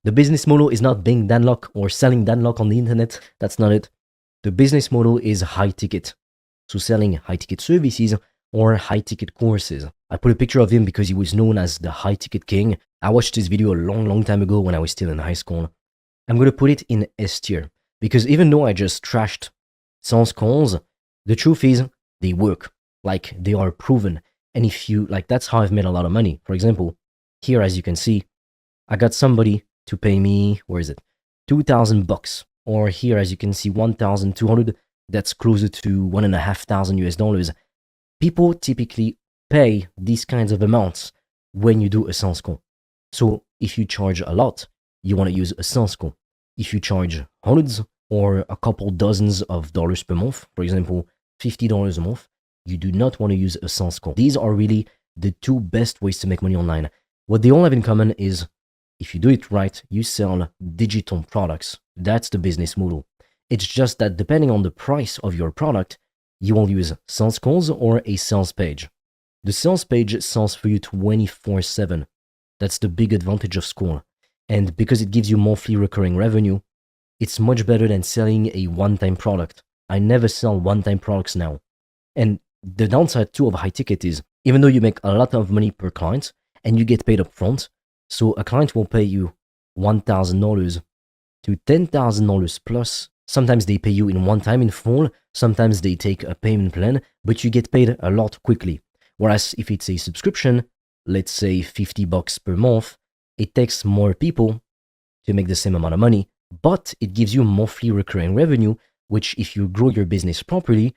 The business model is not being Danlock or selling Danlock on the internet. That's not it. The business model is high ticket. So selling high ticket services or high ticket courses. I put a picture of him because he was known as the high ticket king. I watched this video a long time ago when I was still in high school. I'm going to put it in S tier because even though I just trashed sans calls, the truth is they work. Like they are proven. And if you, like, that's how I've made a lot of money. For example, here, as you can see, I got somebody to pay me, where is it? $2,000. Or here, as you can see, 1,200. That's closer to $1,500 US. People typically pay these kinds of amounts when you do a sans con. So if you charge a lot, you want to use a sans con. If you charge hundreds or a couple dozens of dollars per month, for example, $50 a month, you do not want to use a sans con. These are really the two best ways to make money online. What they all have in common is if you do it right, you sell digital products. That's the business model. It's just that depending on the price of your product, you will use sales calls or a sales page. The sales page sells for you 24/7. That's the big advantage of School. And because it gives you monthly recurring revenue, it's much better than selling a one-time product. I never sell one-time products now. And the downside too of high ticket is, even though you make a lot of money per client and you get paid up front, so a client will pay you $1,000 to $10,000 plus. Sometimes they pay you in one time in full, sometimes they take a payment plan, but you get paid a lot quickly. Whereas if it's a subscription, let's say $50 per month, it takes more people to make the same amount of money, but it gives you monthly recurring revenue, which if you grow your business properly,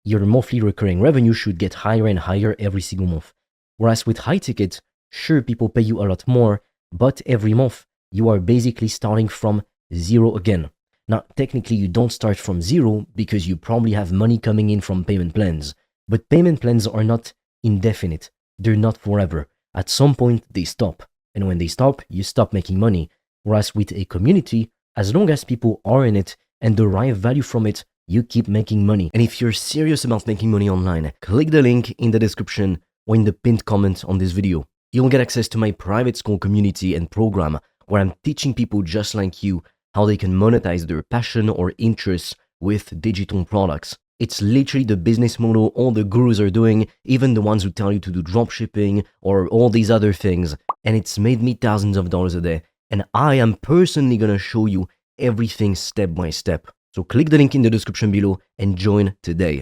your monthly recurring revenue should get higher and higher every single month. Whereas with high ticket, sure, people pay you a lot more, but every month you are basically starting from zero again. Now, technically, you don't start from zero because you probably have money coming in from payment plans, but payment plans are not indefinite. They're not forever. At some point, they stop. And when they stop, you stop making money. Whereas with a community, as long as people are in it and derive value from it, you keep making money. And if you're serious about making money online, click the link in the description or in the pinned comment on this video. You'll get access to my private school community and program where I'm teaching people just like you how they can monetize their passion or interests with digital products. It's literally the business model all the gurus are doing, even the ones who tell you to do dropshipping or all these other things. And it's made me thousands of dollars a day. And I am personally gonna show you everything step by step. So click the link in the description below and join today.